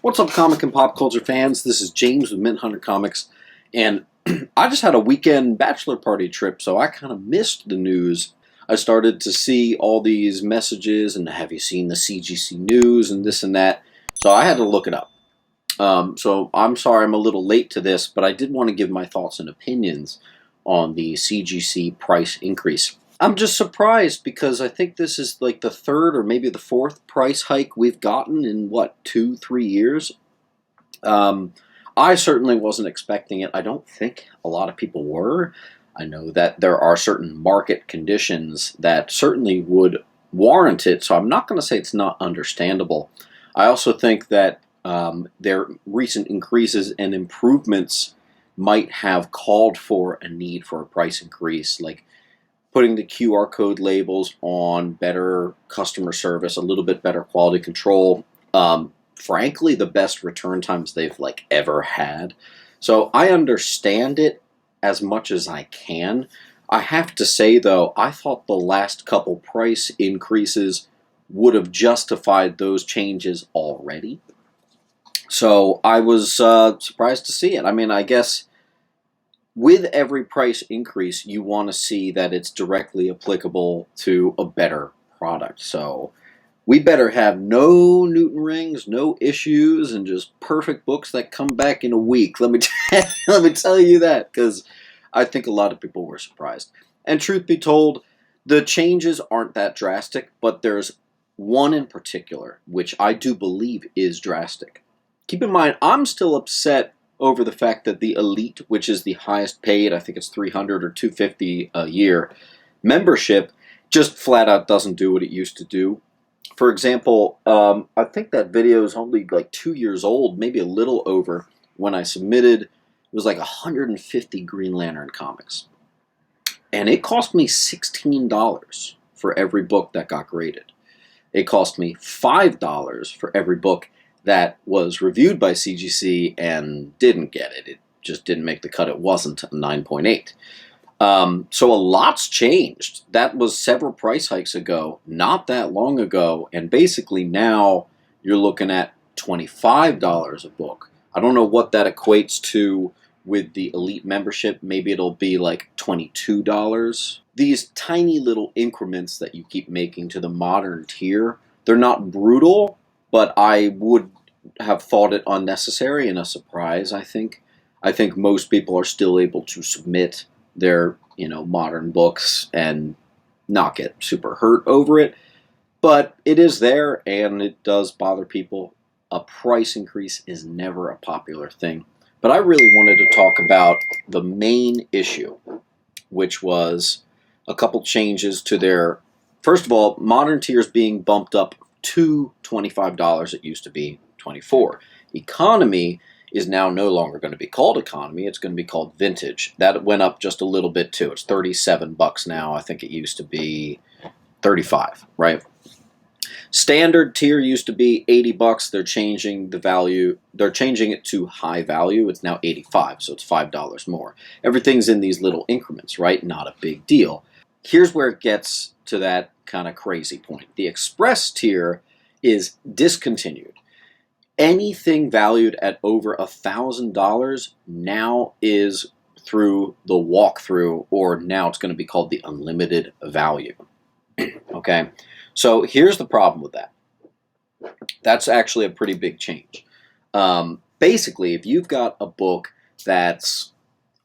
What's up, comic and pop culture fans? This is James with Mint Hunter Comics, and I just had a weekend bachelor party trip, so I kind of missed the news. I started to see all these messages, and have you seen the CGC news, and this and that, so I had to look it up. So I'm sorry I'm a little late to this, but I did want to give my thoughts and opinions on the CGC price increase. I'm just surprised because I think this is like the third or maybe the fourth price hike we've gotten in, what, 2-3 years? I certainly wasn't expecting it. I don't think a lot of people were. I know that there are certain market conditions that certainly would warrant it, so I'm not going to say it's not understandable. I also think that their recent increases and improvements might have called for a need for a price increase, like putting the QR code labels on, better customer service, a little bit better quality control. Frankly, the best return times they've ever had. So I understand it as much as I can. I have to say though, I thought the last couple price increases would have justified those changes already. So I was surprised to see it. I mean, I guess with every price increase, you want to see that it's directly applicable to a better product. So we better have no Newton rings, no issues, and just perfect books that come back in a week. Let me tell you that, because I think a lot of people were surprised. And truth be told, the changes aren't that drastic, but there's one in particular, which I do believe is drastic. Keep in mind, I'm still upset over the fact that the Elite, which is the highest paid, I think it's $300 or $250 a year, membership just flat out doesn't do what it used to do. For example, I think that video is only like 2 years old, maybe a little over, when I submitted. It was like 150 Green Lantern comics. And it cost me $16 for every book that got graded. It cost me $5 for every book that was reviewed by CGC and didn't get it. It just didn't make the cut. It wasn't a 9.8. So a lot's changed. That was several price hikes ago, not that long ago, and basically now you're looking at $25 a book. I don't know what that equates to with the Elite membership. Maybe it'll be like $22. These tiny little increments that you keep making to the modern tier, they're not brutal, but I would have thought it unnecessary and a surprise, I think. I think most people are still able to submit their, modern books and not get super hurt over it. But it is there, and it does bother people. A price increase is never a popular thing. But I really wanted to talk about the main issue, which was a couple changes to their, first of all, modern tiers being bumped up to $25. It used to be $24. Economy is now no longer going to be called economy. It's going to be called vintage. That went up just a little bit too. It's $37 now. I think it used to be $35, right? Standard tier used to be $80. They're changing the value. They're changing it to high value. It's now $85, so it's $5 more. Everything's in these little increments, right? Not a big deal. Here's where it gets to that kind of crazy point. The Express tier is discontinued. Anything valued at over $1,000 now is through the walkthrough, or now it's going to be called the unlimited value. Okay, so here's the problem with that. That's actually a pretty big change. Basically, if you've got a book that's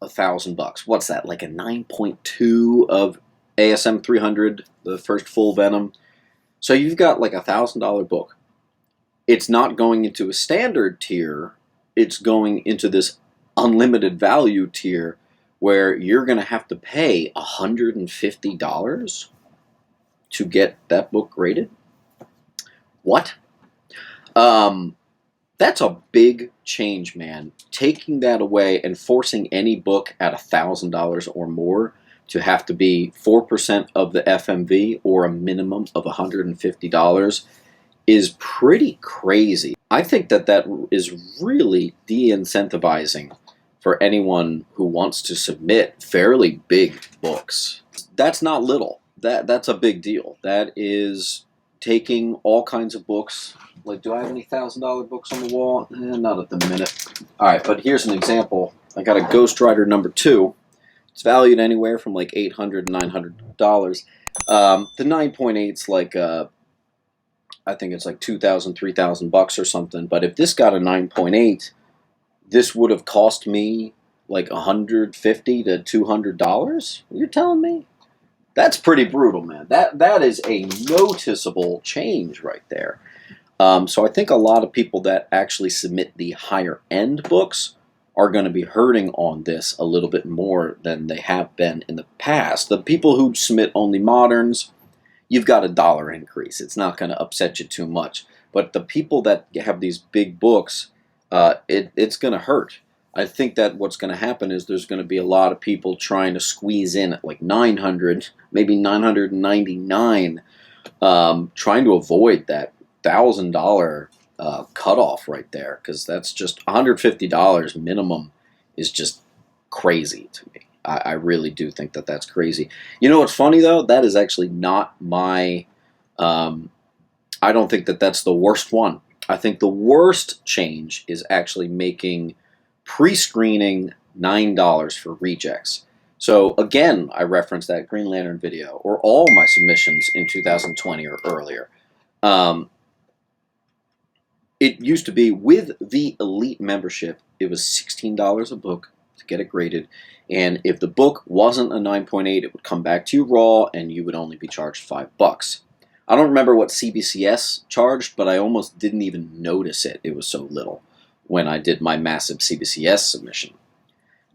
$1,000, what's that? Like a 9.2 of ASM 300, the first full Venom. So you've got like $1,000 book. It's not going into a standard tier. It's going into this unlimited value tier where you're going to have to pay $150 to get that book graded. What? That's a big change, man. Taking that away and forcing any book at $1,000 or more to have to be 4% of the FMV or a minimum of $150 is pretty crazy. I think that is really de-incentivizing for anyone who wants to submit fairly big books. That's not little. That's a big deal. That is taking all kinds of books. Like, do I have any $1,000 books on the wall? Not at the minute. All right, but here's an example. I got a Ghost Rider #2. It's valued anywhere from like $800 and $900. The 9.8's like I think it's like 2,000, 3,000 bucks or something. But if this got a 9.8, this would have cost me like $150 to $200. You're telling me? That's pretty brutal, man. That is a noticeable change right there. So I think a lot of people that actually submit the higher end books are going to be hurting on this a little bit more than they have been in the past. The people who submit only moderns, you've got a dollar increase. It's not going to upset you too much. But the people that have these big books, it's going to hurt. I think that what's going to happen is there's going to be a lot of people trying to squeeze in at like 900, maybe 999, trying to avoid that $1,000 cutoff right there, because that's just $150 minimum is just crazy to me. I really do think that that's crazy. You know what's funny though? That is actually not my. I don't think that that's the worst one. I think the worst change is actually making pre-screening $9 for rejects. So again, I referenced that Green Lantern video or all my submissions in 2020 or earlier. It used to be with the Elite membership, it was $16 a book to get it graded. And if the book wasn't a 9.8, it would come back to you raw and you would only be charged $5. I don't remember what CBCS charged, but I almost didn't even notice it. It was so little when I did my massive CBCS submission.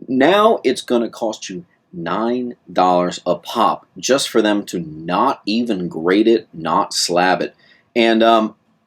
Now it's going to cost you $9 a pop just for them to not even grade it, not slab it. And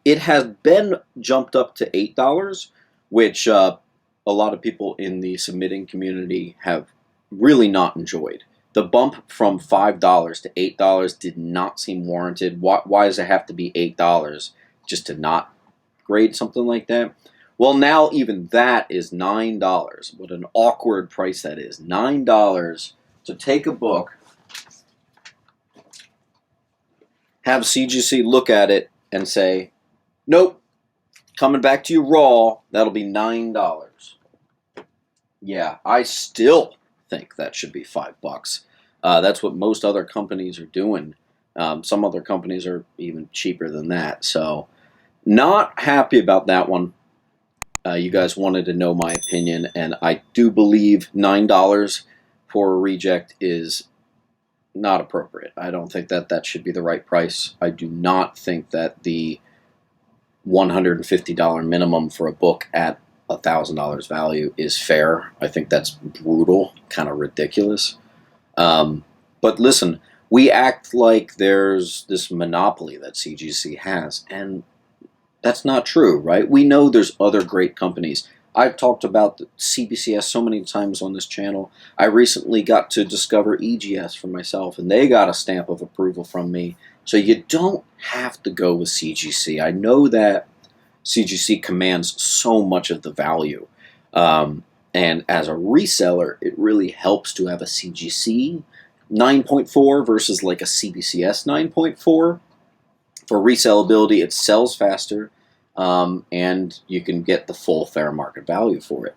it has been jumped up to $8, which a lot of people in the submitting community have really not enjoyed. The bump from $5 to $8 did not seem warranted. Why does it have to be $8 just to not grade something like that? Well, now even that is $9. What an awkward price that is. $9 to take a book, have CGC look at it and say, nope, coming back to you raw, that'll be $9. Yeah, I still think that should be $5. That's what most other companies are doing. Some other companies are even cheaper than that. So, not happy about that one. You guys wanted to know my opinion, and I do believe $9 for a reject is not appropriate. I don't think that that should be the right price. I do not think that the $150 minimum for a book at $1,000 value is fair. I think that's brutal, kind of ridiculous. But listen, we act like there's this monopoly that CGC has, and that's not true, right? We know there's other great companies. I've talked about the CBCS so many times on this channel. I recently got to discover EGS for myself, and they got a stamp of approval from me. So you don't have to go with CGC. I know that CGC commands so much of the value. And as a reseller, it really helps to have a CGC 9.4 versus like a CBCS 9.4. For resellability, it sells faster, and you can get the full fair market value for it.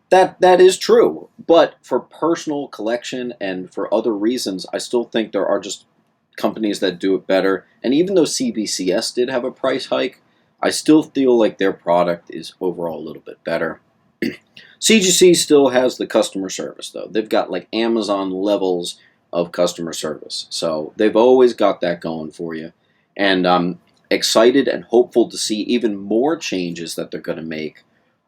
That is true, but for personal collection and for other reasons, I still think there are just companies that do it better. And even though CBCS did have a price hike, I still feel like their product is overall a little bit better. CGC still has the customer service, though. They've got like Amazon levels of customer service. So they've always got that going for you. And I'm excited and hopeful to see even more changes that they're going to make.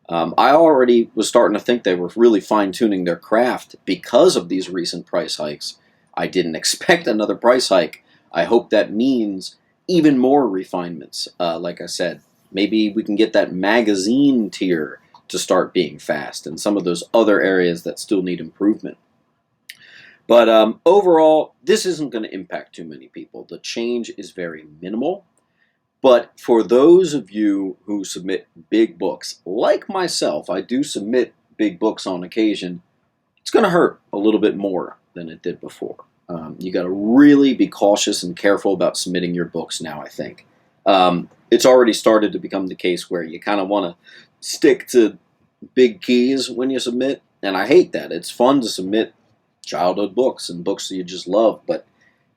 I already was starting to think they were really fine-tuning their craft because of these recent price hikes. I didn't expect another price hike. I hope that means even more refinements. Like I said, maybe we can get that magazine tier to start being fast and some of those other areas that still need improvement. But overall, this isn't going to impact too many people. The change is very minimal. But for those of you who submit big books, like myself, I do submit big books on occasion, it's going to hurt a little bit more than it did before. You got to really be cautious and careful about submitting your books now, I think. It's already started to become the case where you kind of want to stick to big keys when you submit, and I hate that. It's fun to submit childhood books and books that you just love, but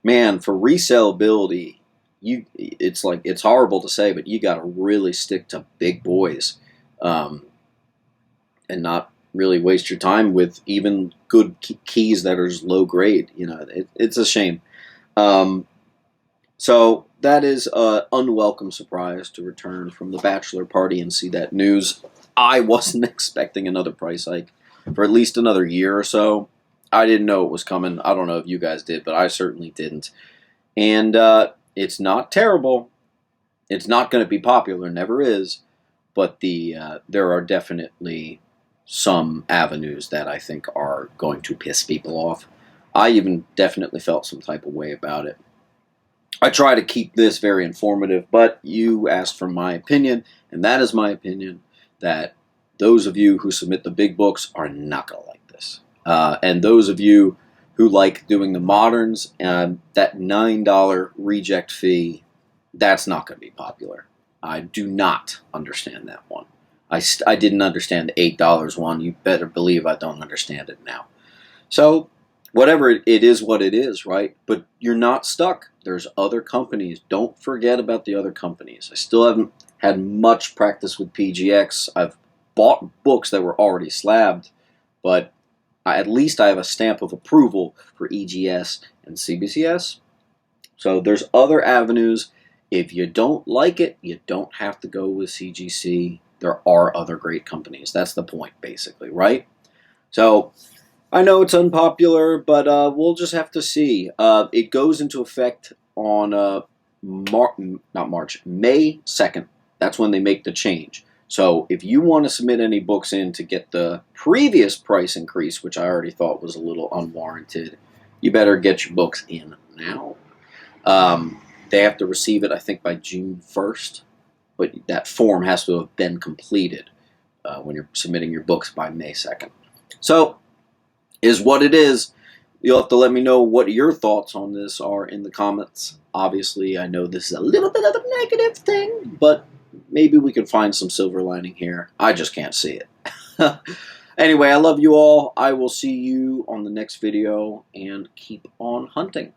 man, for resellability, it's horrible to say, but you got to really stick to big boys, um, and not really waste your time with even good keys that are just low grade. It's a shame. Um, so that is an unwelcome surprise to return from the bachelor party and see that news. I wasn't expecting another price hike for at least another year or so. I didn't know it was coming. I don't know if you guys did, but I certainly didn't. And it's not terrible. It's not going to be popular, never is. But there are definitely some avenues that I think are going to piss people off. I even definitely felt some type of way about it. I try to keep this very informative, but you asked for my opinion, and that is my opinion, that those of you who submit the big books are not going to like this. And those of you who like doing the moderns, that $9 reject fee, that's not going to be popular. I do not understand that one. I didn't understand the $8 one. You better believe I don't understand it now. So, whatever, it is what it is, right? But you're not stuck. There's other companies. Don't forget about the other companies. I still haven't had much practice with PGX. I've bought books that were already slabbed, but at least I have a stamp of approval for EGS and CBCS. So there's other avenues. If you don't like it, you don't have to go with CGC. There are other great companies. That's the point, basically, right? So I know it's unpopular, but we'll just have to see. It goes into effect on May 2nd. That's when they make the change. So if you want to submit any books in to get the previous price increase, which I already thought was a little unwarranted, you better get your books in now. They have to receive it, I think, by June 1st, but that form has to have been completed when you're submitting your books by May 2nd. So, is what it is. You'll have to let me know what your thoughts on this are in the comments. Obviously, I know this is a little bit of a negative thing, but maybe we can find some silver lining here. I just can't see it. Anyway, I love you all. I will see you on the next video, and keep on hunting.